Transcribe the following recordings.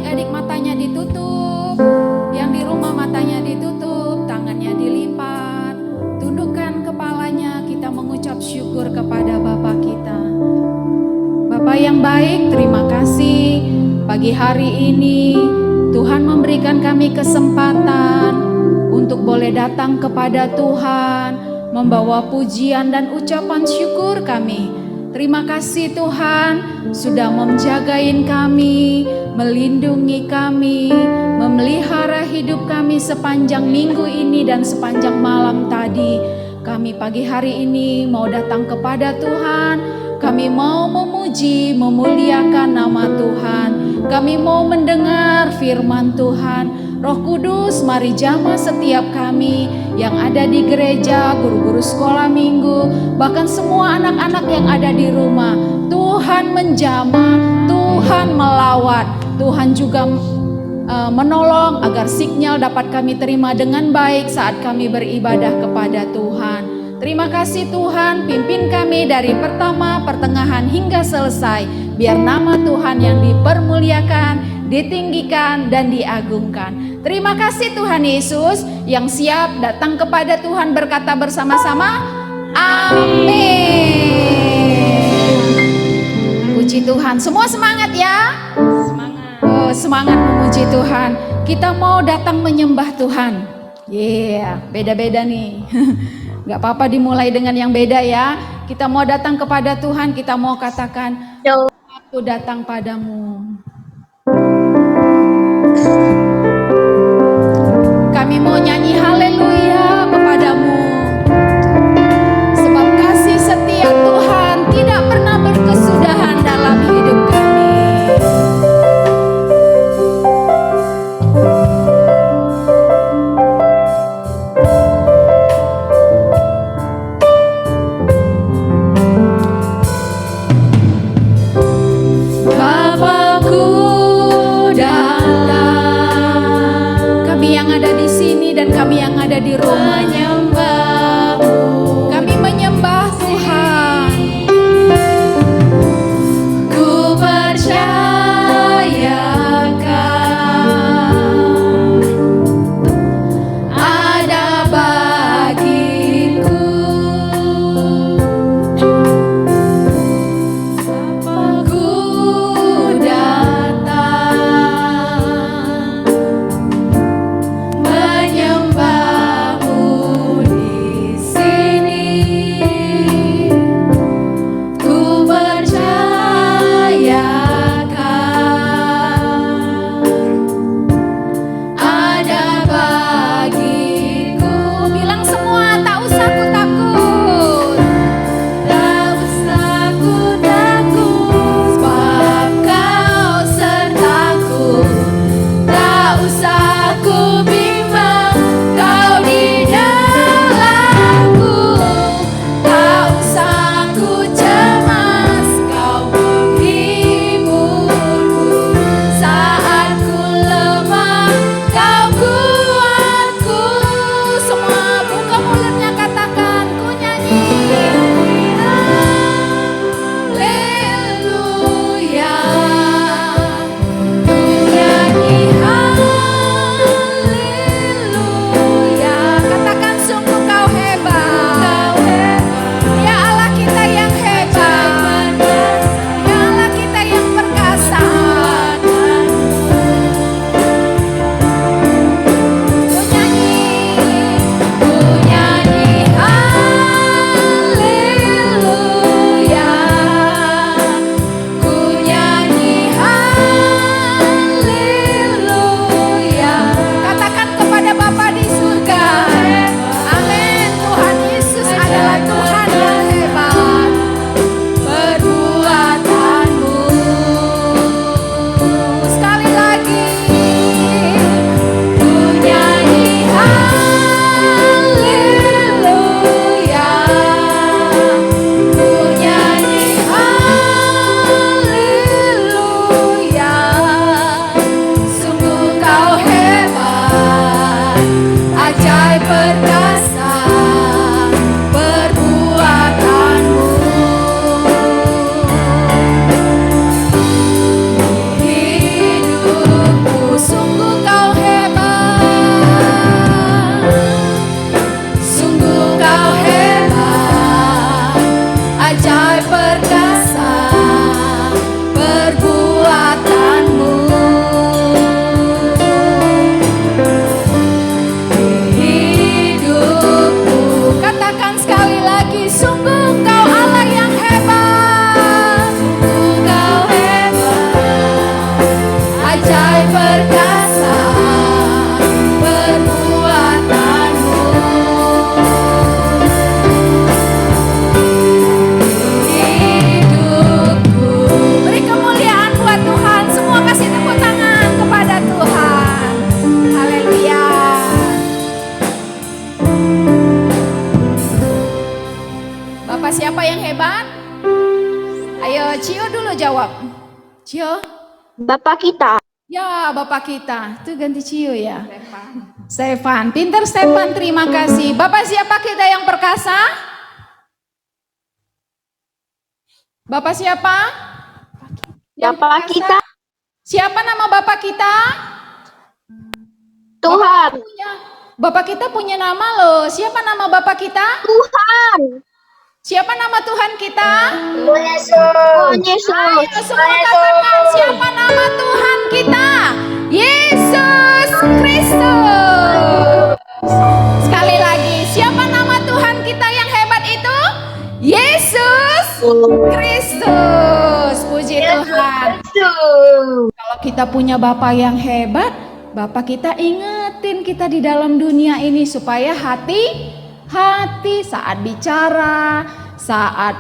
adik-adik matanya ditutup, yang di rumah matanya ditutup, tangannya dilipat, tundukkan kepalanya, kita mengucap syukur kepada Bapa kita. Bapa yang baik, terima kasih pagi hari ini Tuhan memberikan kami kesempatan untuk boleh datang kepada Tuhan, membawa pujian dan ucapan syukur kami. Terima kasih Tuhan sudah menjagain kami, melindungi kami, memelihara hidup kami sepanjang minggu ini dan sepanjang malam tadi. Kami pagi hari ini mau datang kepada Tuhan, kami mau memuji, memuliakan nama Tuhan. Kami mau mendengar firman Tuhan. Roh Kudus, mari jamah setiap kami yang ada di gereja, guru-guru sekolah minggu, bahkan semua anak-anak yang ada di rumah. Tuhan menjamah, Tuhan melawat, Tuhan juga menolong agar signal dapat kami terima dengan baik saat kami beribadah kepada Tuhan. Terima kasih Tuhan, pimpin kami dari pertama, pertengahan hingga selesai. Biar nama Tuhan yang dipermuliakan, ditinggikan, dan diagungkan. Terima kasih Tuhan Yesus yang siap datang kepada Tuhan berkata bersama-sama, amin. Puji Tuhan, semua semangat ya. Semangat memuji Tuhan. Kita mau datang menyembah Tuhan. Beda-beda nih. Gak apa-apa dimulai dengan yang beda ya. Kita mau datang kepada Tuhan, kita mau katakan, aku datang padamu. Kami mau nyanyi haleluya kepadamu. Sebab kasih setia Tuhan tidak pernah berkesudahan dalam hidup kami. Kami yang ada di rumah kami menyembah Tuhan. Ku percayakan ada bagiku. Ku datang menyembahmu ajaib perkasa perbuatanmu. Hidupku beri kemuliaan buat Tuhan. Semua kasih tepuk tangan kepada Tuhan. Haleluya. Bapak siapa yang hebat? Ayo Cio dulu jawab. Cio. Bapak kita. Ya, Bapak kita. Itu ganti Cio ya. Stefan. Pinter Stefan, terima kasih. Bapak siapa kita yang perkasa? Bapak siapa? Yang Bapak perkasa? kita. Siapa nama Bapak kita? Tuhan. Bapak kita punya nama loh. Siapa nama Bapak kita? Tuhan. Siapa nama Tuhan kita? Tuhan Yesus. Ayo semua katakan siapa nama Tuhan kita? Yesus Kristus. Sekali lagi, siapa nama Tuhan kita yang hebat itu? Yesus Kristus. Puji Tuhan. Kalau kita punya Bapa yang hebat, Bapa kita ingetin kita di dalam dunia ini supaya hati saat bicara, saat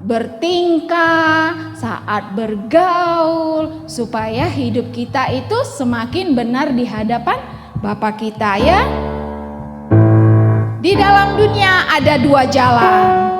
bertingkah, saat bergaul, supaya hidup kita itu semakin benar di hadapan Bapa kita ya. Di dalam dunia ada dua jalan.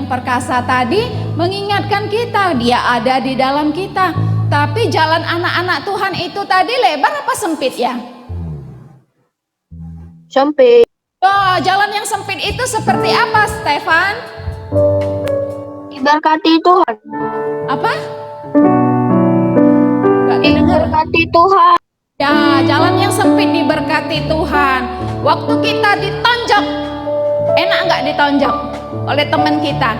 Perkasa tadi mengingatkan kita, dia ada di dalam kita. Tapi jalan anak-anak Tuhan itu tadi lebar apa sempit ya? Sempit. Oh, jalan yang sempit itu seperti apa, Stefan? Diberkati Tuhan. Apa? Diberkati Tuhan. Ya, jalan yang sempit diberkati Tuhan. Waktu kita ditonjok, enak nggak ditonjok oleh teman kita?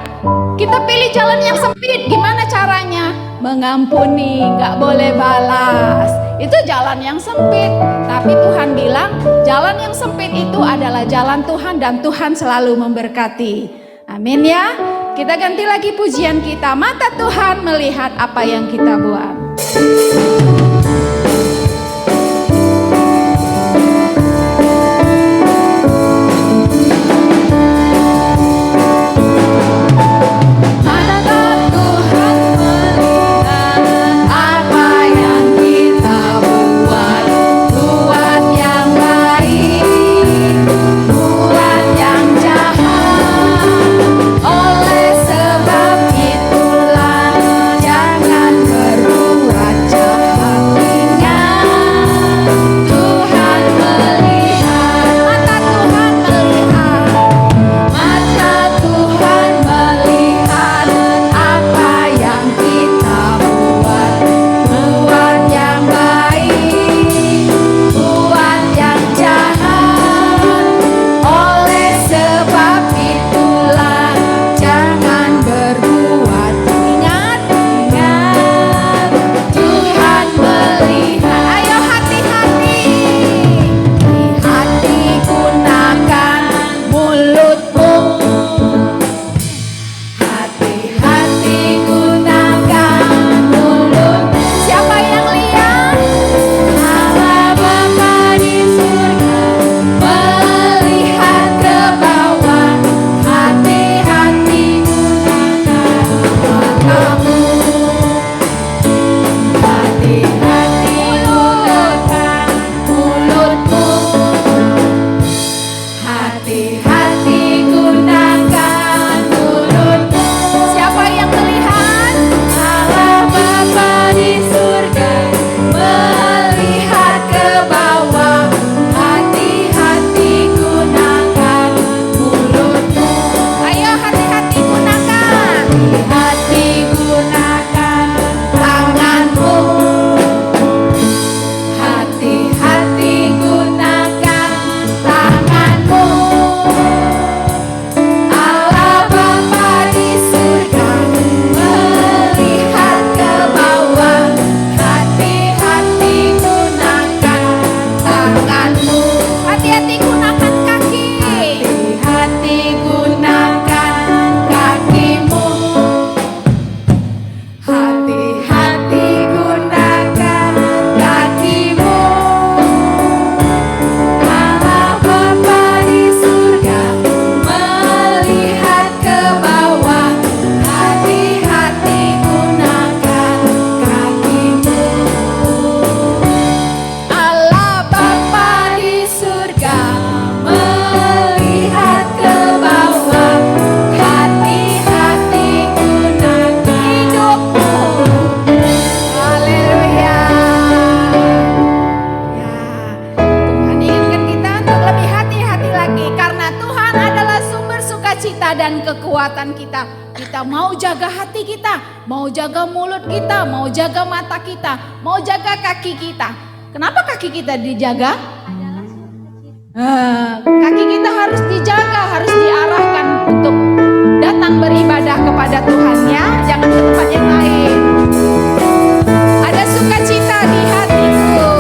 Kita pilih jalan yang sempit, gimana caranya? Mengampuni, nggak boleh balas. Itu jalan yang sempit. Tapi Tuhan bilang, jalan yang sempit itu adalah jalan Tuhan dan Tuhan selalu memberkati. Amin ya. Kita ganti lagi pujian kita. Mata Tuhan melihat apa yang kita buat. Oleh sebab itulah jangan berubah. Tuhan kita. Kita mau jaga hati kita, mau jaga mulut kita, mau jaga mata kita, mau jaga kaki kita. Kenapa kaki kita dijaga? Kaki kita harus dijaga, harus diarahkan untuk datang beribadah kepada Tuhan ya. Jangan ke tempat yang lain. Ada sukacita di hatiku.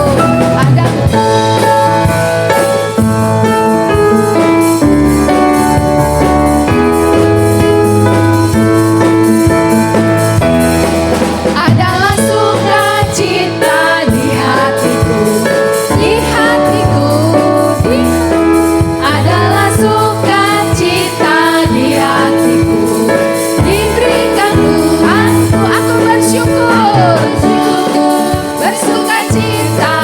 Adalah sukacita di hatiku, di hatiku, adalah sukacita di hatiku, diberikan Tuhan. Aku bersyukur, bersukacita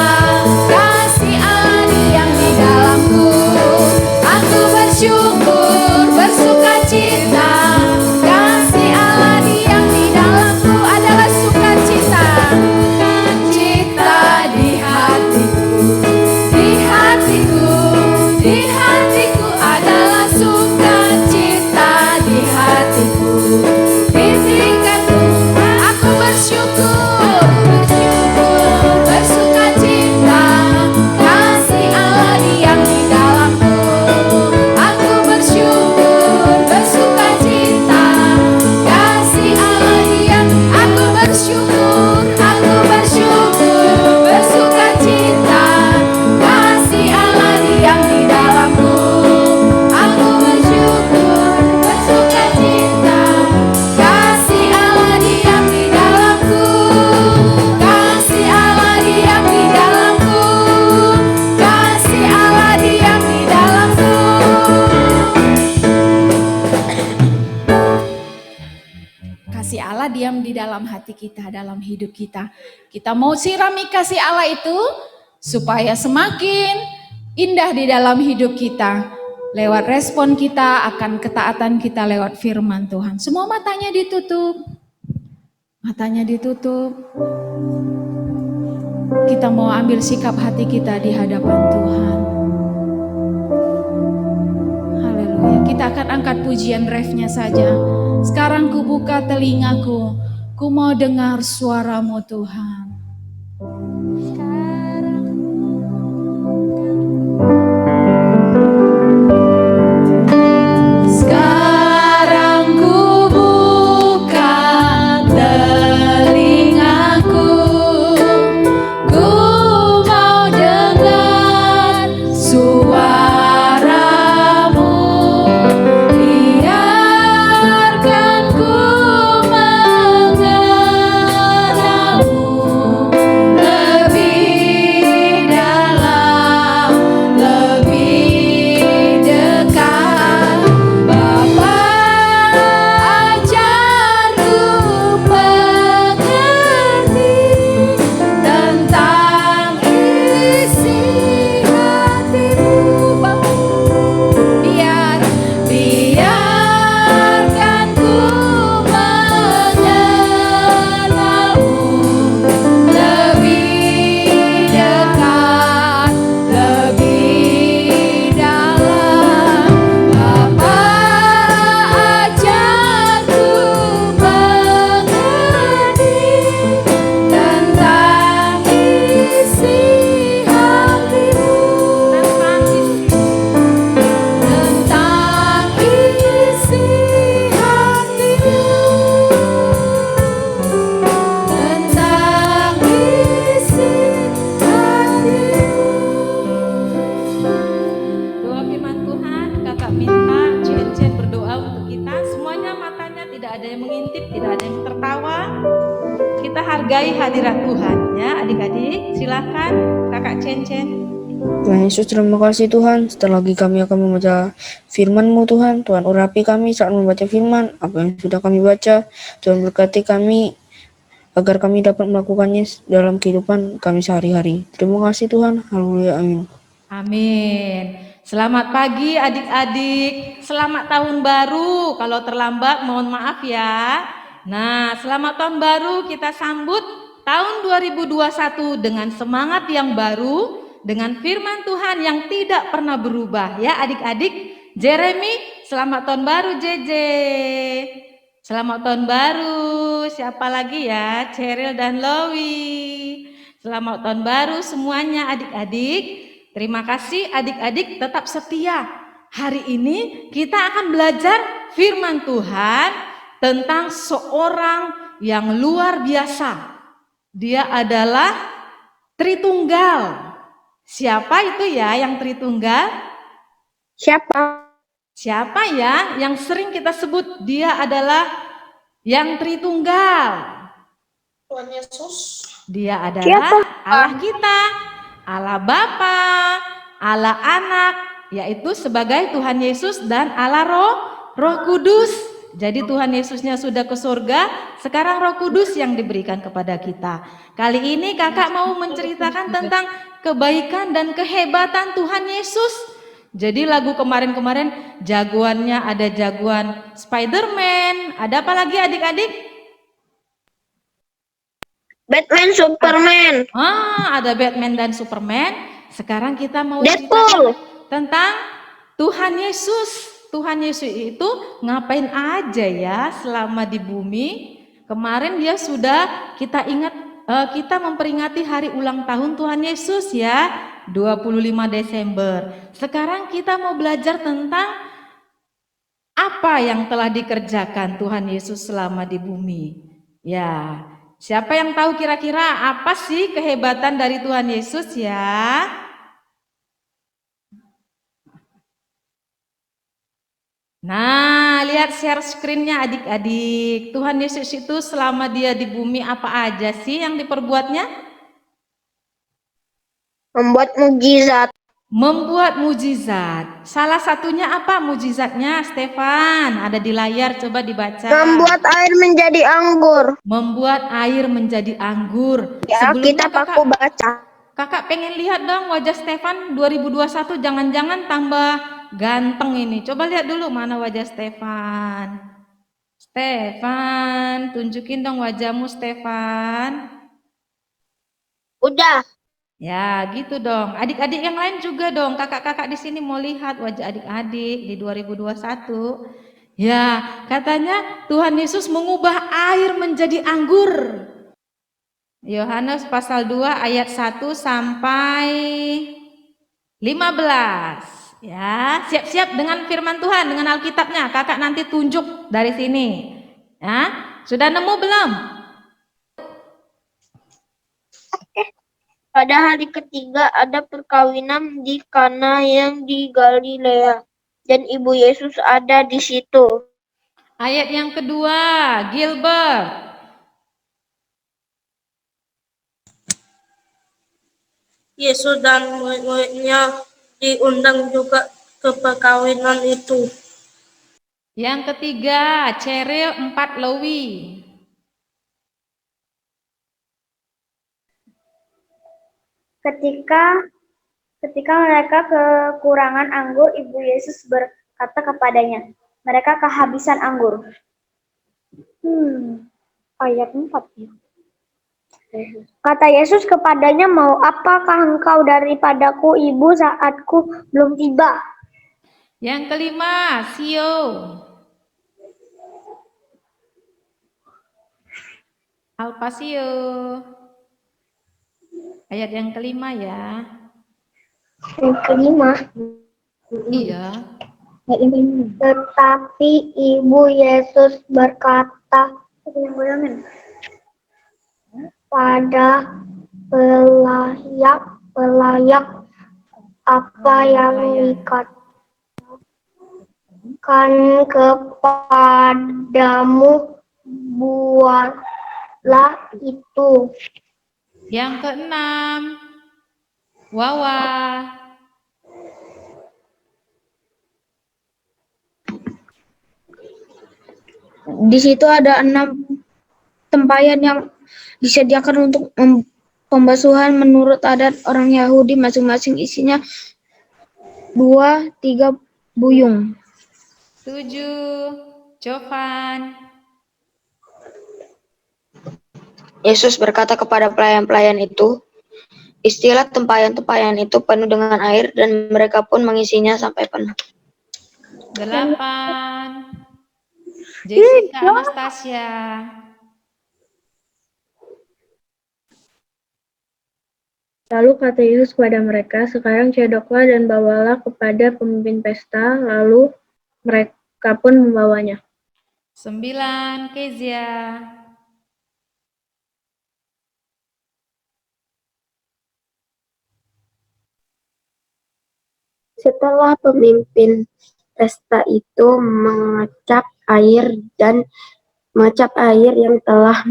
kasih Allah yang di dalamku. Aku bersyukur, bersukacita kasih Allah yang di dalamku. Adalah sukacita, sukacita di hatiku, di hatiku, di hatiku. Adalah sukacita di hatiku, diberikan Tuhan. Aku bersyukur, bersukacita kasih Allah yang di dalamku. Aku bersyukur, bersukacita kasih Allah yang. Aku bersyukur, bersukacita kasih Allah yang di dalamku. Aku bersyukur, bersukacita kasih Allah yang di dalamku. Kasih Allah yang di dalamku. Kasih Allah yang di dalamku. Kasih Allah diam di dalam hati kita, dalam hidup kita. Kita mau sirami kasih Allah itu supaya semakin indah di dalam hidup kita. Lewat respon kita akan ketaatan kita lewat firman Tuhan. Semua matanya ditutup. Matanya ditutup. Kita mau ambil sikap hati kita di hadapan Tuhan. Haleluya. Kita akan angkat pujian refnya saja. Sekarang ku buka telingaku, ku mau dengar suaramu Tuhan. Sekarang ku buka telingaku, ku mau dengar suaramu. Biarkan ku mengenalmu lebih dalam, lebih dekat. Bapa, ajarku mengerti tentang isi hatimu. Biarkan ku mengenalmu lebih dekat, lebih dalam. Bapa, ajarku mengerti tentang isi hatimu. Tentang isi hatimu. Tentang isi hatimu. Doa firman Tuhan, kakak minta Cien berdoa untuk kita. Semuanya matanya tidak ada yang mengintip, tidak ada yang tertawa. Kita hargai hadirat Tuhan ya adik-adik. Silakan kakak Cien. Tuhan Yesus, terima kasih Tuhan. Setelah lagi kami akan membaca firman-Mu Tuhan. Tuhan urapi kami saat membaca firman. Apa yang sudah kami baca, Tuhan berkati kami agar kami dapat melakukannya dalam kehidupan kami sehari-hari. Terima kasih Tuhan. Haleluya. Amin. Amin. Selamat pagi adik-adik. Selamat tahun baru. Kalau terlambat mohon maaf ya. Nah, selamat tahun baru, kita sambut tahun 2021 dengan semangat yang baru, dengan firman Tuhan yang tidak pernah berubah ya adik-adik. Jeremy Selamat tahun baru JJ. Selamat tahun baru. Siapa lagi ya? Cheryl dan Lowi. Selamat tahun baru semuanya adik-adik. Terima kasih adik-adik tetap setia. Hari ini kita akan belajar firman Tuhan tentang seorang yang luar biasa. Dia adalah Tritunggal. Siapa itu ya yang Tritunggal? Siapa ya yang sering kita sebut dia adalah yang Tritunggal? Tuhan Yesus. Dia adalah Allah kita, Allah Bapa, Allah Anak, yaitu sebagai Tuhan Yesus dan Allah Roh Kudus. Jadi Tuhan Yesusnya sudah ke surga, sekarang Roh Kudus yang diberikan kepada kita. Kali ini kakak mau menceritakan tentang kebaikan dan kehebatan Tuhan Yesus. Jadi lagu kemarin-kemarin jagoannya ada jagoan Spider-Man, ada apa lagi adik-adik? Batman, Superman. Ada Batman dan Superman. Sekarang kita mau Deadpool. ceritakan tentang Tuhan Yesus. Tuhan Yesus itu ngapain aja ya selama di bumi? Kemarin dia sudah kita ingat, kita memperingati hari ulang tahun Tuhan Yesus ya, 25 Desember. Sekarang kita mau belajar tentang apa yang telah dikerjakan Tuhan Yesus selama di bumi. Ya, siapa yang tahu kira-kira apa sih kehebatan dari Tuhan Yesus ya? Nah, lihat share screen-nya adik-adik. Tuhan Yesus itu selama dia di bumi apa aja sih yang diperbuatnya? Membuat mukjizat. Membuat mujizat. Salah satunya apa mujizatnya, Stefan? Ada di layar, coba dibaca. Membuat air menjadi anggur. Membuat air menjadi anggur. Ya, Sebelumnya kita aku baca. kakak pengen lihat dong wajah Stefan 2021, jangan-jangan tambah ganteng ini. Coba lihat dulu mana wajah Stefan. Stefan, tunjukin dong wajahmu Stefan. Udah. Ya, gitu dong. Adik-adik yang lain juga dong. Kakak-kakak di sini mau lihat wajah adik-adik di 2021. Ya, katanya Tuhan Yesus mengubah air menjadi anggur. Yohanes pasal 2 ayat 1 sampai 15. Ya, siap-siap dengan firman Tuhan, dengan Alkitabnya. Kakak nanti tunjuk dari sini. Ya, sudah nemu belum? Pada hari ketiga ada perkawinan di Kana yang di Galilea, dan ibu Yesus ada di situ. Ayat yang kedua, Gilbert. Yesus dan murid-muridnya diundang juga ke perkawinan itu. Yang ketiga, Cheryl 4 Lowi. Ketika mereka kekurangan anggur, ibu Yesus berkata kepadanya, mereka kehabisan anggur. Ayat 4 ya. Kata Yesus kepadanya, mau apakah engkau daripadaku, ibu, saatku belum tiba? Yang kelima, Sio. Alpasio. Ayat yang kelima ya. Yang kelima. Iya. Tetapi ibu Yesus berkata pada pelayak apa yang dikatakan kepadamu, buatlah itu. Yang keenam, Wawa. Di situ ada 6 tempayan yang disediakan untuk pembasuhan menurut adat orang Yahudi, masing-masing isinya 2-3 buyung. 7, Jovan. Yesus berkata kepada pelayan-pelayan itu, istilah tempayan-tempayan itu penuh dengan air, dan mereka pun mengisinya sampai penuh. 8. Jessica Anastasia. Lalu kata Yesus kepada mereka, sekarang cedoklah dan bawalah kepada pemimpin pesta, lalu mereka pun membawanya. 9. Kezia. Setelah pemimpin pesta itu mengecap air yang telah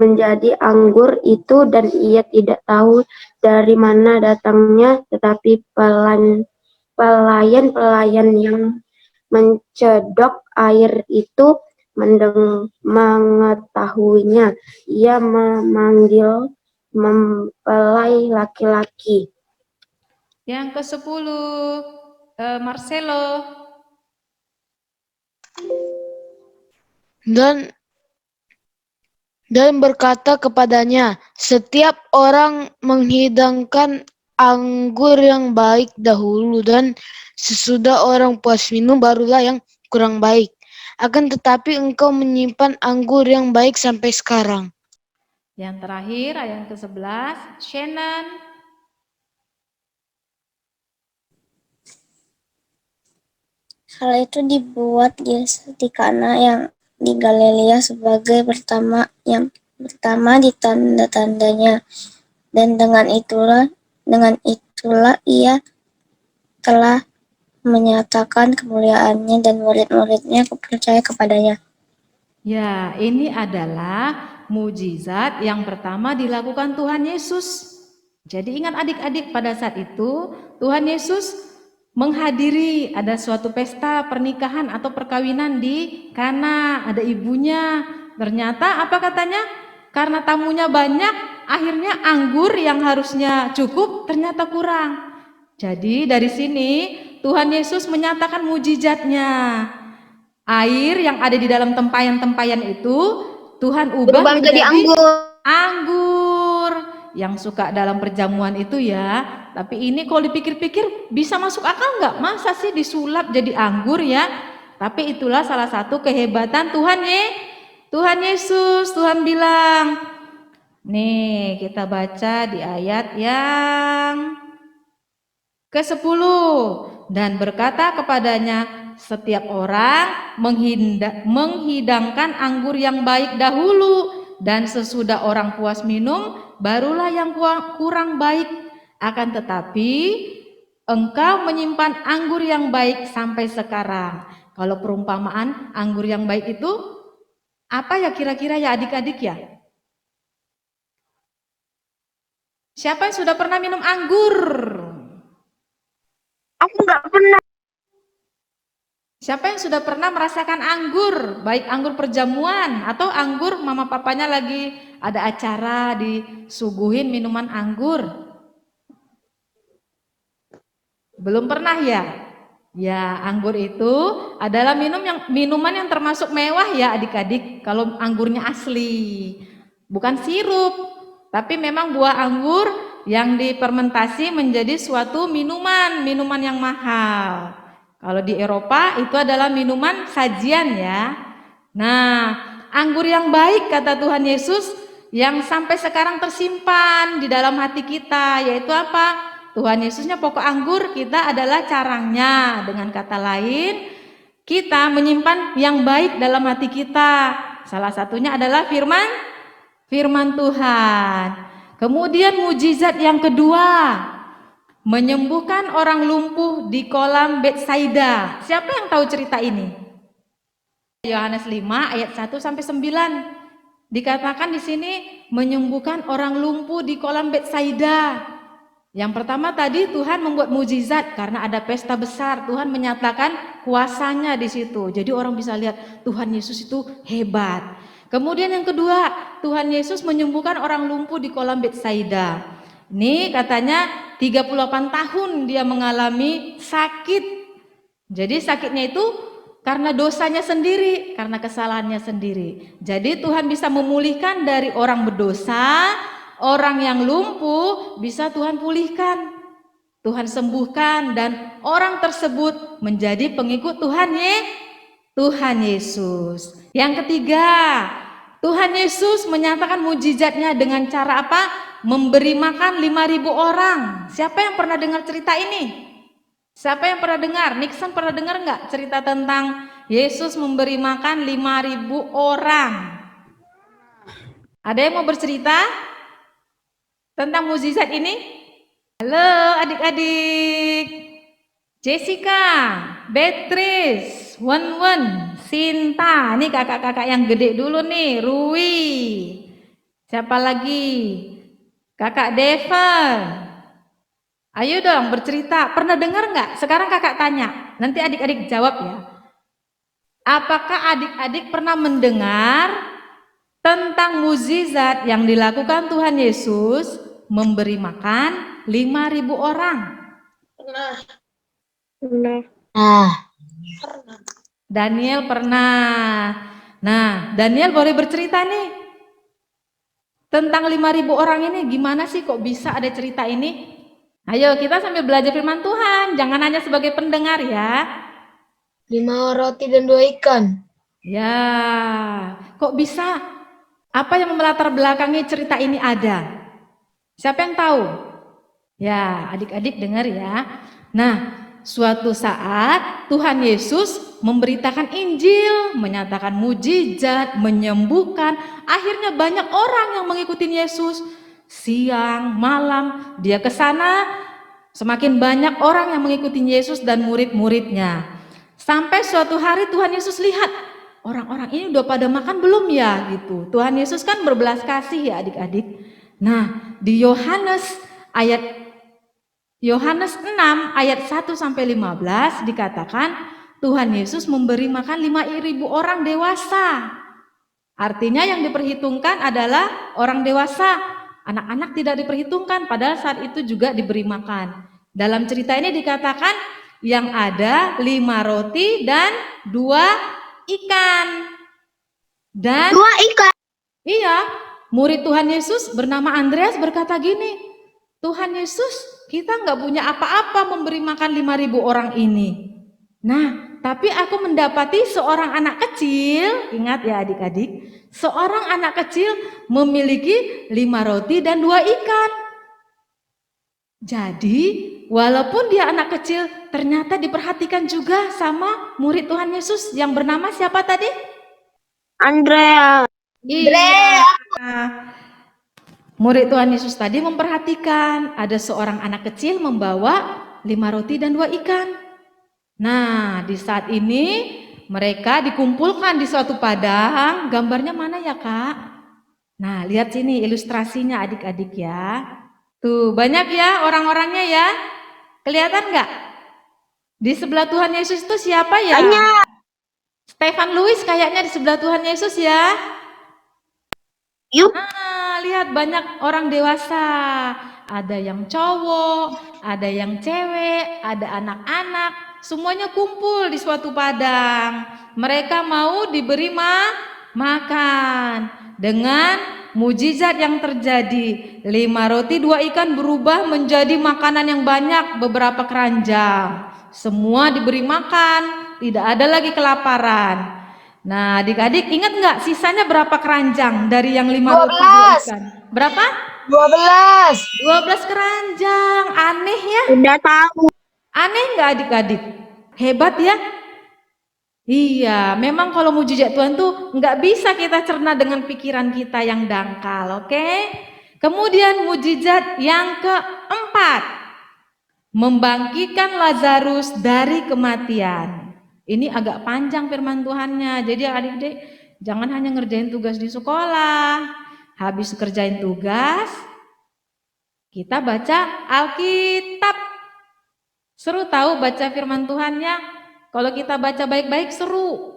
menjadi anggur itu, dan ia tidak tahu dari mana datangnya, tetapi pelayan-pelayan yang mencedok air itu mengetahuinya. Ia memanggil mempelai laki-laki. Yang ke-10, Marcelo. Dan berkata kepadanya, setiap orang menghidangkan anggur yang baik dahulu, dan sesudah orang puas minum barulah yang kurang baik. Akan tetapi engkau menyimpan anggur yang baik sampai sekarang. Yang terakhir, ayat ke-11, Shannon. Hal itu dibuat Yesus di Kana yang di Galilea sebagai yang pertama di tanda-tandanya, dan dengan itulah ia telah menyatakan kemuliaannya, dan murid-muridnya percaya kepadanya. Ya, ini adalah mujizat yang pertama dilakukan Tuhan Yesus. Jadi ingat adik-adik, pada saat itu Tuhan Yesus menghadiri ada suatu pesta pernikahan atau perkawinan di Kana, ada ibunya. Ternyata apa katanya? Karena tamunya banyak, akhirnya anggur yang harusnya cukup ternyata kurang. Jadi dari sini Tuhan Yesus menyatakan mujizatnya. Air yang ada di dalam tempayan-tempayan itu Tuhan ubah menjadi anggur. Yang suka dalam perjamuan itu ya. Tapi ini kalau dipikir-pikir bisa masuk akal nggak? Masa sih disulap jadi anggur ya? Tapi itulah salah satu kehebatan Tuhan Yesus. Tuhan bilang, nih kita baca di ayat yang ke-10. Dan berkata kepadanya, setiap orang menghidangkan anggur yang baik dahulu, dan sesudah orang puas minum barulah yang kurang baik. Akan tetapi engkau menyimpan anggur yang baik sampai sekarang. Kalau perumpamaan anggur yang baik itu apa ya kira-kira ya adik-adik ya? Siapa yang sudah pernah minum anggur? Aku nggak pernah. Siapa yang sudah pernah merasakan anggur, baik anggur perjamuan atau anggur mama papanya lagi ada acara disuguhin minuman anggur? Belum pernah ya? Ya, anggur itu adalah minuman yang termasuk mewah ya adik-adik. Kalau anggurnya asli, bukan sirup, tapi memang buah anggur yang difermentasi menjadi suatu minuman yang mahal. Kalau di Eropa itu adalah minuman sajian ya. Nah, anggur yang baik kata Tuhan Yesus yang sampai sekarang tersimpan di dalam hati kita, yaitu apa? Tuhan Yesusnya pokok anggur, kita adalah carangnya. Dengan kata lain, kita menyimpan yang baik dalam hati kita. Salah satunya adalah firman Tuhan. Kemudian mujizat yang kedua, menyembuhkan orang lumpuh di kolam Betsaida. Siapa yang tahu cerita ini? Yohanes 5 ayat 1 sampai 9. Dikatakan di sini menyembuhkan orang lumpuh di kolam Betsaida. Yang pertama tadi Tuhan membuat mujizat karena ada pesta besar. Tuhan menyatakan kuasanya di situ. Jadi orang bisa lihat Tuhan Yesus itu hebat. Kemudian yang kedua, Tuhan Yesus menyembuhkan orang lumpuh di kolam Betsaida. Ini katanya 38 tahun dia mengalami sakit. Jadi sakitnya itu karena dosanya sendiri, karena kesalahannya sendiri. Jadi Tuhan bisa memulihkan dari orang berdosa, orang yang lumpuh bisa Tuhan pulihkan. Tuhan sembuhkan dan orang tersebut menjadi pengikut Tuhan Yesus. Yang ketiga, Tuhan Yesus menyatakan mujizatnya dengan cara apa? Memberi makan 5.000 orang. Siapa yang pernah dengar cerita ini? Siapa yang pernah dengar? Nixon pernah dengar nggak cerita tentang Yesus memberi makan 5.000 orang? Ada yang mau bercerita tentang mujizat ini? Halo adik-adik. Jessica, Beatrice, Wen, Sinta. Ini kakak-kakak yang gede dulu nih. Rui. Siapa lagi? Kakak Devon. Ayo dong bercerita. Pernah dengar nggak? Sekarang kakak tanya. Nanti adik-adik jawab ya. Apakah adik-adik pernah mendengar tentang mukjizat yang dilakukan Tuhan Yesus memberi makan 5.000 orang? Pernah. Nah, Daniel pernah. Nah, Daniel boleh bercerita nih tentang 5.000 orang ini. Gimana sih kok bisa ada cerita ini? Ayo kita sambil belajar firman Tuhan. Jangan hanya sebagai pendengar ya. 5 roti dan 2 ikan. Ya, kok bisa? Apa yang melatar belakangi cerita ini ada? Siapa yang tahu? Ya, adik-adik dengar ya. Nah, suatu saat Tuhan Yesus memberitakan Injil, menyatakan mujizat, menyembuhkan. Akhirnya banyak orang yang mengikuti Yesus. Siang, malam, dia ke sana. Semakin banyak orang yang mengikuti Yesus dan murid-muridnya. Sampai suatu hari Tuhan Yesus lihat, orang-orang ini udah pada makan belum ya gitu. Tuhan Yesus kan berbelas kasih ya adik-adik. Nah, di Yohanes 6 ayat 1 sampai 15 dikatakan Tuhan Yesus memberi makan 5.000 orang dewasa. Artinya yang diperhitungkan adalah orang dewasa. Anak-anak tidak diperhitungkan padahal saat itu juga diberi makan. Dalam cerita ini dikatakan yang ada 5 roti dan 2 ikan. Dan 2 ikan. iya, murid Tuhan Yesus bernama Andreas berkata gini, Tuhan Yesus, kita nggak punya apa-apa memberi makan 5.000 orang ini. Nah, tapi aku mendapati seorang anak kecil, ingat ya adik-adik, seorang anak kecil memiliki 5 roti dan 2 ikan. Jadi, walaupun dia anak kecil, ternyata diperhatikan juga sama murid Tuhan Yesus yang bernama siapa tadi? Andrea. Iya. Murid Tuhan Yesus tadi memperhatikan ada seorang anak kecil membawa 5 roti dan 2 ikan. Nah, di saat ini mereka dikumpulkan di suatu padang. Gambarnya mana ya, Kak? Nah, lihat sini ilustrasinya adik-adik ya. Tuh, banyak ya orang-orangnya ya. Kelihatan nggak? Di sebelah Tuhan Yesus itu siapa ya? Banyak. Stefan Louis kayaknya di sebelah Tuhan Yesus ya. Yuk. Nah, lihat banyak orang dewasa. Ada yang cowok, ada yang cewek, ada anak-anak. Semuanya kumpul di suatu padang. Mereka mau diberi makan. Dengan mujizat yang terjadi, 5 roti 2 ikan berubah menjadi makanan yang banyak, beberapa keranjang. Semua diberi makan, tidak ada lagi kelaparan. Nah, adik-adik ingat nggak sisanya berapa keranjang dari yang 5 roti 2 ikan? Berapa? 12. 12 keranjang. Aneh ya? Udah tahu. Aneh nggak adik-adik? Hebat ya? Iya, memang kalau mujizat Tuhan tuh nggak bisa kita cerna dengan pikiran kita yang dangkal, oke? Kemudian mujizat yang keempat, membangkitkan Lazarus dari kematian. Ini agak panjang firman Tuhannya, jadi adik-adik jangan hanya ngerjain tugas di sekolah. Habis kerjain tugas, kita baca Alkitab. Seru tahu baca firman Tuhannya. Kalau kita baca baik-baik seru.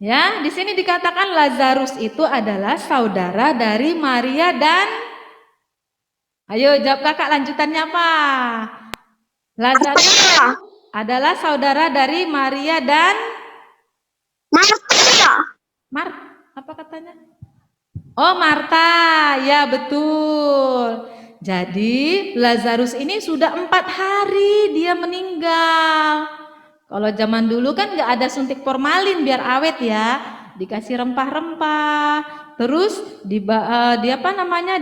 Ya, di sini dikatakan Lazarus itu adalah saudara dari Maria dan ayo jawab kakak lanjutannya apa? Lazarus adalah saudara dari Maria dan Marta. apa katanya? Oh, Marta. Ya, betul. Jadi Lazarus ini sudah 4 hari dia meninggal. Kalau zaman dulu kan nggak ada suntik formalin biar awet ya, dikasih rempah-rempah, terus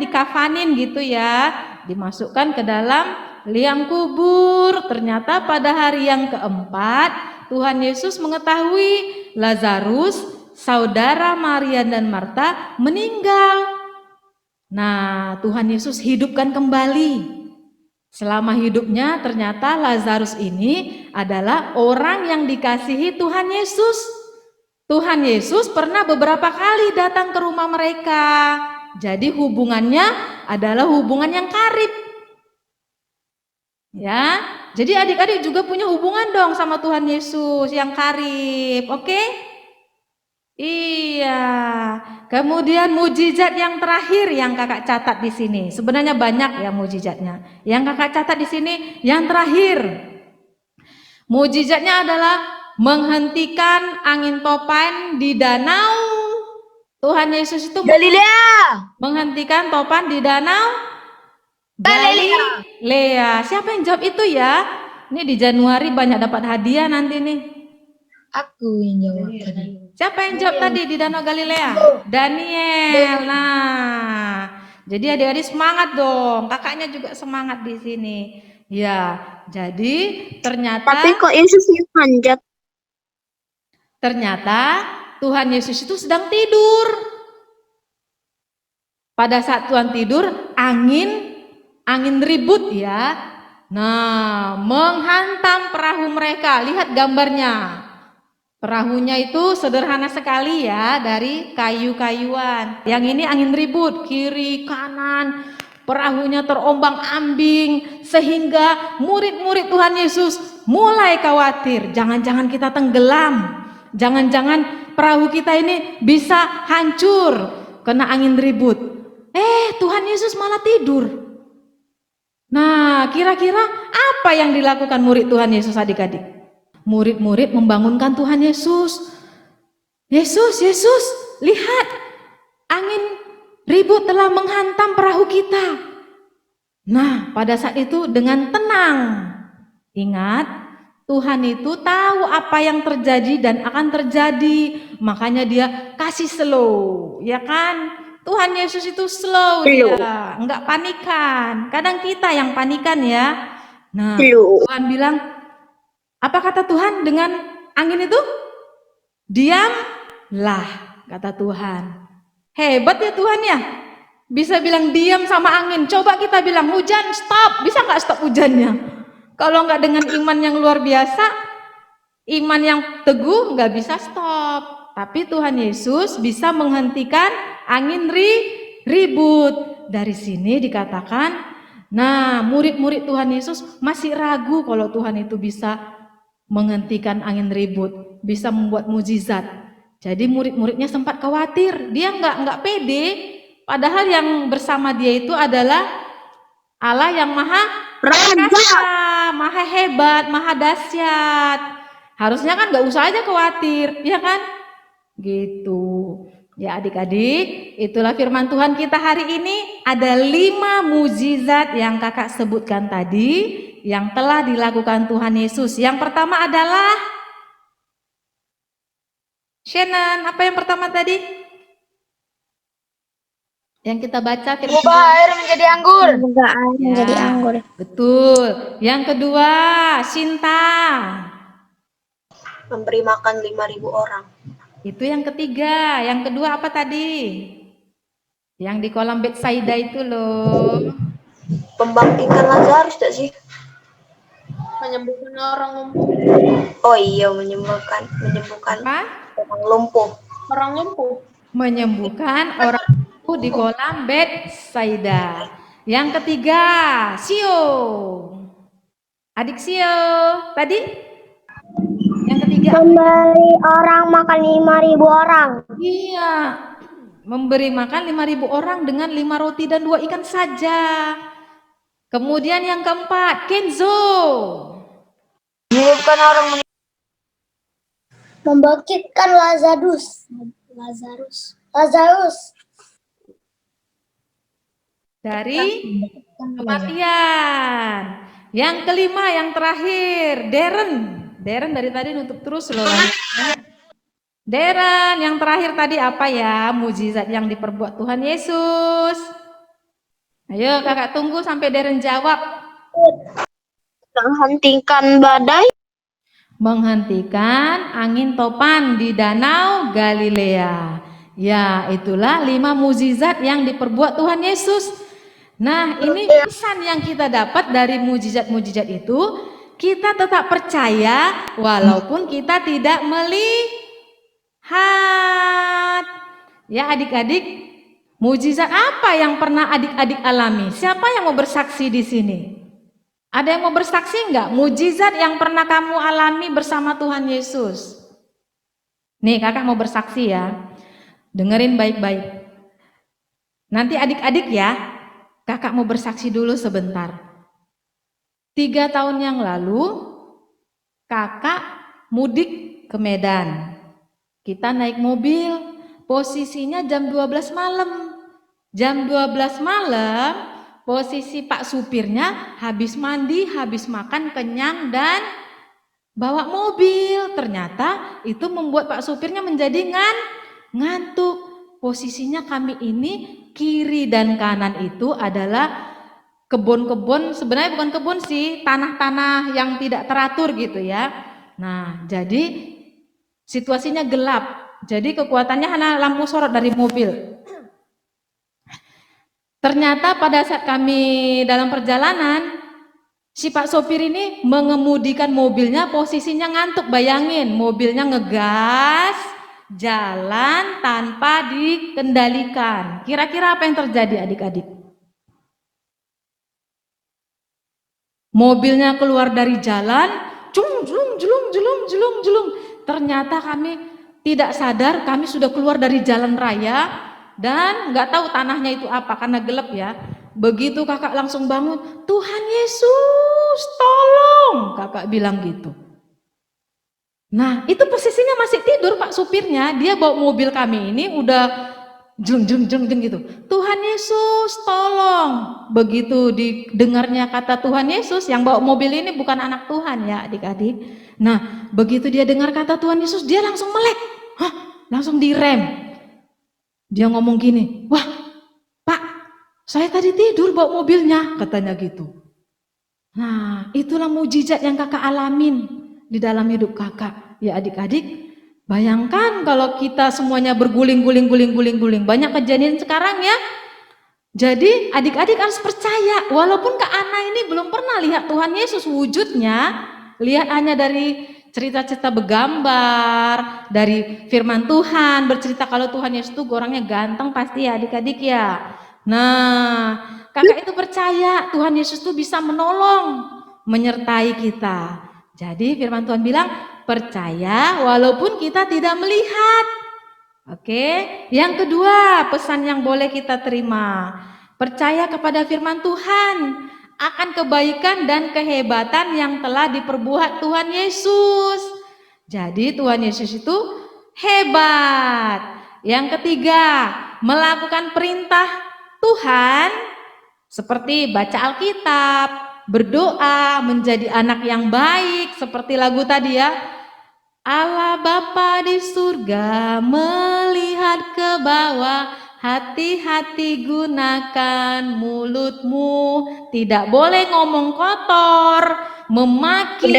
dikafanin gitu ya, dimasukkan ke dalam liang kubur. Ternyata pada hari yang keempat Tuhan Yesus mengetahui Lazarus, saudara Maria dan Marta meninggal. Nah, Tuhan Yesus hidupkan kembali. Selama hidupnya ternyata Lazarus ini adalah orang yang dikasihi Tuhan Yesus. Tuhan Yesus pernah beberapa kali datang ke rumah mereka. Jadi hubungannya adalah hubungan yang karib. Ya, jadi adik-adik juga punya hubungan dong sama Tuhan Yesus yang karib, oke? Iya. Kemudian mujizat yang terakhir yang kakak catat di sini. Sebenarnya banyak ya mujizatnya. Yang kakak catat di sini yang terakhir. Mujizatnya adalah menghentikan angin topan di danau. Tuhan Yesus itu Galilea. menghentikan topan di danau Galilea. Siapa yang jawab itu ya? Ini di Januari banyak dapat hadiah nanti nih. Aku yang jawab tadi. Siapa yang jawab tadi di Danau Galilea? Daniel. Nah, jadi adik-adik semangat dong. Kakaknya juga semangat di sini. Ya, jadi ternyata Kok Yesusnya panjat? ternyata Tuhan Yesus itu sedang tidur. Pada saat Tuhan tidur, angin ribut ya. Nah, menghantam perahu mereka. Lihat gambarnya. Perahunya itu sederhana sekali ya, dari kayu-kayuan. Yang ini angin ribut, kiri, kanan, perahunya terombang-ambing, sehingga murid-murid Tuhan Yesus mulai khawatir. Jangan-jangan kita tenggelam, jangan-jangan perahu kita ini bisa hancur kena angin ribut. Tuhan Yesus malah tidur. Nah, kira-kira apa yang dilakukan murid Tuhan Yesus adik-adik? Murid-murid membangunkan Tuhan Yesus. Yesus, lihat, angin ribut telah menghantam perahu kita. Nah, pada saat itu dengan tenang. Ingat, Tuhan itu tahu apa yang terjadi dan akan terjadi. Makanya dia kasih slow, ya kan? Tuhan Yesus itu slow dia, enggak panikan. Kadang kita yang panikan ya. Nah, Tuhan bilang, apa kata Tuhan dengan angin itu? Diamlah, kata Tuhan. Hebat ya Tuhan ya. Bisa bilang diam sama angin. Coba kita bilang hujan, stop. Bisa nggak stop hujannya? Kalau nggak dengan iman yang luar biasa, iman yang teguh nggak bisa stop. Tapi Tuhan Yesus bisa menghentikan angin ribut. Dari sini dikatakan, nah murid-murid Tuhan Yesus masih ragu kalau Tuhan itu bisa menghentikan angin ribut, bisa membuat mujizat. Jadi murid-muridnya sempat khawatir, dia nggak pede, padahal yang bersama dia itu adalah Allah yang maha perkasa, maha hebat, maha dahsyat. Harusnya kan nggak usah aja khawatir, ya kan? Gitu. Ya adik-adik, itulah firman Tuhan kita hari ini. Ada 5 mujizat yang kakak sebutkan tadi yang telah dilakukan Tuhan Yesus. Yang pertama adalah Shannon, apa yang pertama tadi? Yang kita baca firman Mengubah air menjadi anggur. Semoga air menjadi anggur. Betul. Yang kedua, Sinta. Memberi makan 5.000 orang. Itu yang ketiga. Yang kedua apa tadi? Yang di kolam Betsaida itu loh. Membangkitkan Lazarus tidak sih? Menyembuhkan orang lumpuh. Oh iya, menyembuhkan Apa? orang lumpuh. Orang lumpuh. Menyembuhkan orang lumpuh di kolam Betsaida. Yang ketiga, Sio. Adik Sio. Tadi? Yang ketiga. Memberi orang makan 5.000 orang. Iya. Memberi makan 5.000 orang dengan 5 roti dan 2 ikan saja. Kemudian yang keempat, Kenzo. Menyembuhkan orang Membangkitkan Lazarus. Dari kematian. Yang kelima, yang terakhir, Deren. Deren dari tadi nutup terus loh. Deren, yang terakhir tadi apa ya? Mujizat yang diperbuat Tuhan Yesus. Ayo kakak tunggu sampai Deren jawab. Menghentikan badai, Menghentikan angin topan di Danau Galilea. Ya, itulah 5 mujizat yang diperbuat Tuhan Yesus. Nah, ini pesan yang kita dapat dari mujizat-mujizat itu, kita tetap percaya walaupun kita tidak melihat. Ya adik-adik, mujizat apa yang pernah adik-adik alami? Siapa yang mau bersaksi di sini? Ada yang mau bersaksi enggak? Mujizat yang pernah kamu alami bersama Tuhan Yesus. Nih kakak mau bersaksi ya. Dengerin baik-baik. Nanti adik-adik ya, kakak mau bersaksi dulu sebentar. 3 tahun yang lalu, kakak mudik ke Medan. Kita naik mobil, posisinya jam 12 malam. Jam 12 malam, posisi Pak supirnya habis mandi, habis makan, kenyang dan bawa mobil. Ternyata itu membuat Pak supirnya menjadi ngantuk. Posisinya kami ini kiri dan kanan itu adalah kebun-kebun, sebenarnya bukan kebun sih, tanah-tanah yang tidak teratur gitu ya. Nah, jadi situasinya gelap. Jadi kekuatannya hanya lampu sorot dari mobil. Ternyata pada saat kami dalam perjalanan, si Pak sopir ini mengemudikan mobilnya, posisinya ngantuk. Bayangin, mobilnya ngegas, jalan tanpa dikendalikan. Kira-kira apa yang terjadi adik-adik? Mobilnya keluar dari jalan, julung. Ternyata kami tidak sadar, kami sudah keluar dari jalan raya. Dan nggak tahu tanahnya itu apa karena gelap ya. Begitu kakak langsung bangun, Tuhan Yesus tolong, kakak bilang gitu. Nah itu posisinya masih tidur Pak supirnya, dia bawa mobil kami ini udah jeng gitu. Tuhan Yesus tolong. Begitu didengarnya kata Tuhan Yesus, yang bawa mobil ini bukan anak Tuhan ya adik-adik. Nah begitu dia dengar kata Tuhan Yesus, dia langsung melek, langsung direm. Dia ngomong gini, wah Pak, saya tadi tidur bawa mobilnya, katanya gitu. Nah itulah mujizat yang kakak alamin di dalam hidup kakak. Ya adik-adik, bayangkan kalau kita semuanya berguling-guling. Banyak kejadian sekarang ya. Jadi adik-adik harus percaya, walaupun Kak Ana ini belum pernah lihat Tuhan Yesus wujudnya, lihat hanya dari cerita-cerita bergambar, dari firman Tuhan, bercerita kalau Tuhan Yesus itu orangnya ganteng pasti ya adik-adik ya. Nah, kakak itu percaya Tuhan Yesus itu bisa menolong, menyertai kita. Jadi firman Tuhan bilang, percaya walaupun kita tidak melihat. Oke, yang kedua pesan yang boleh kita terima, percaya kepada firman Tuhan akan kebaikan dan kehebatan yang telah diperbuat Tuhan Yesus. Jadi Tuhan Yesus itu hebat. Yang ketiga, melakukan perintah Tuhan seperti baca Alkitab, berdoa, menjadi anak yang baik seperti lagu tadi ya. Allah Bapa di surga melihat ke bawah, hati-hati gunakan mulutmu, tidak boleh ngomong kotor, memaki,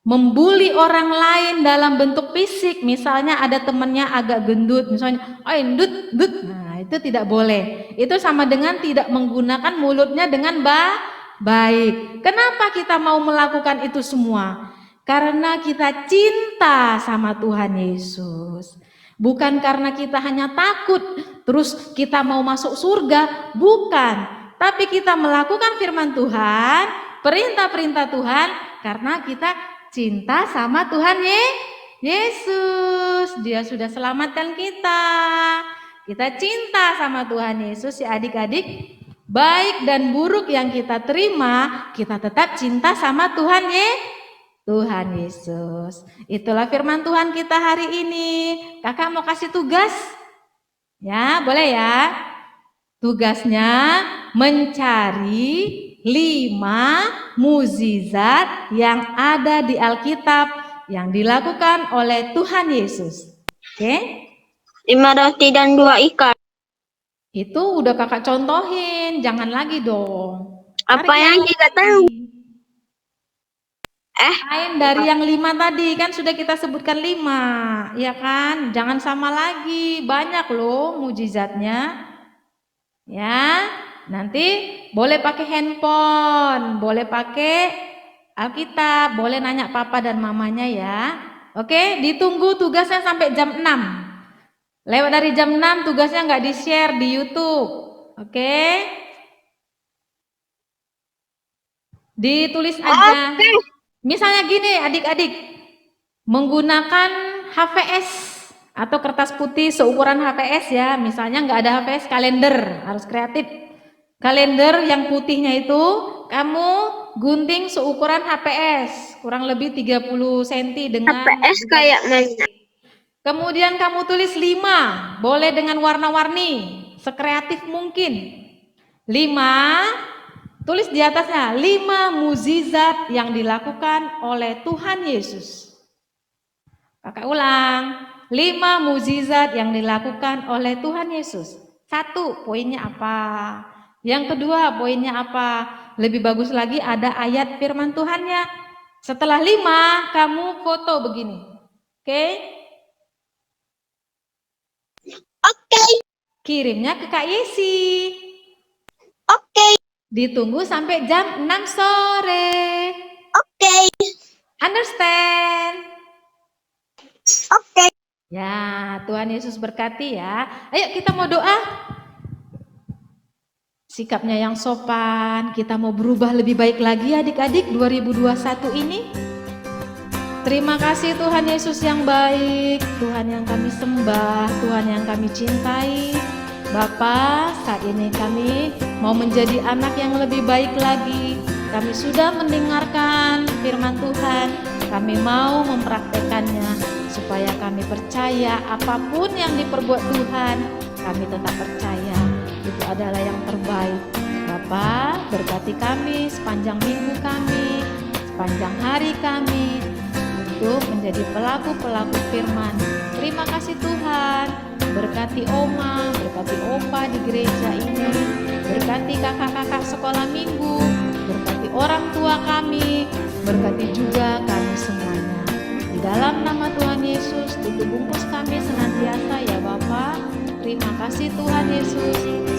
membuli orang lain dalam bentuk fisik. Misalnya ada temannya agak gendut, misalnya, endut. Nah itu tidak boleh. Itu sama dengan tidak menggunakan mulutnya dengan baik. Kenapa kita mau melakukan itu semua? Karena kita cinta sama Tuhan Yesus. Bukan karena kita hanya takut terus kita mau masuk surga, bukan. Tapi kita melakukan firman Tuhan, perintah-perintah Tuhan karena kita cinta sama Tuhan Yesus. Dia sudah selamatkan kita. Kita cinta sama Tuhan Yesus ya adik-adik. Baik dan buruk yang kita terima, kita tetap cinta sama Tuhan Yesus. Itulah firman Tuhan kita hari ini. Kakak mau kasih tugas? Ya, boleh ya. Tugasnya mencari 5 mukjizat yang ada di Alkitab yang dilakukan oleh Tuhan Yesus. Oke? 5 roti dan 2 ikan. Itu udah kakak contohin, jangan lagi dong. Apa Tarik yang lagi. kita tahu? Lain dari yang 5 tadi, kan sudah kita sebutkan 5, ya kan? Jangan sama lagi, banyak loh mukjizatnya. Ya, nanti boleh pakai handphone, boleh pakai Alkitab, boleh nanya papa dan mamanya ya. Oke, ditunggu tugasnya sampai jam 6. Lewat dari jam 6 tugasnya nggak di-share di YouTube. Oke? Ditulis aja. Misalnya gini adik-adik, menggunakan HVS atau kertas putih seukuran HVS ya. Misalnya nggak ada HVS, kalender, harus kreatif. Kalender yang putihnya itu kamu gunting seukuran HPS, kurang lebih 30 cm dengan HPS kayak mana? Kemudian kamu tulis 5, boleh dengan warna-warni, sekreatif mungkin. 5, tulis di atasnya 5 mukjizat yang dilakukan oleh Tuhan Yesus. Kakak ulang, 5 mukjizat yang dilakukan oleh Tuhan Yesus. 1, poinnya apa? Yang kedua, poinnya apa? Lebih bagus lagi ada ayat firman Tuhannya. Setelah 5, kamu foto begini. Oke? Oke. Kirimnya ke Kak Yesi. Oke. Ditunggu sampai jam 6 sore. Oke. Understand? Oke. Ya, Tuhan Yesus berkati ya. Ayo kita mau doa. Sikapnya yang sopan, kita mau berubah lebih baik lagi adik-adik 2021 ini. Terima kasih Tuhan Yesus yang baik, Tuhan yang kami sembah, Tuhan yang kami cintai. Bapa, saat ini kami mau menjadi anak yang lebih baik lagi. Kami sudah mendengarkan firman Tuhan, kami mau mempraktekannya supaya kami percaya apapun yang diperbuat Tuhan, kami tetap percaya itu adalah yang terbaik. Bapa, berkati kami sepanjang minggu kami, sepanjang hari kami, untuk menjadi pelaku-pelaku firman. Terima kasih Tuhan, berkati Oma, berkati Opa di gereja ini, berkati kakak-kakak sekolah minggu, berkati orang tua kami, berkati juga kami semuanya. Di dalam nama Tuhan Yesus, tutup bungkus kami senantiasa ya Bapa. Terima kasih Tuhan Yesus.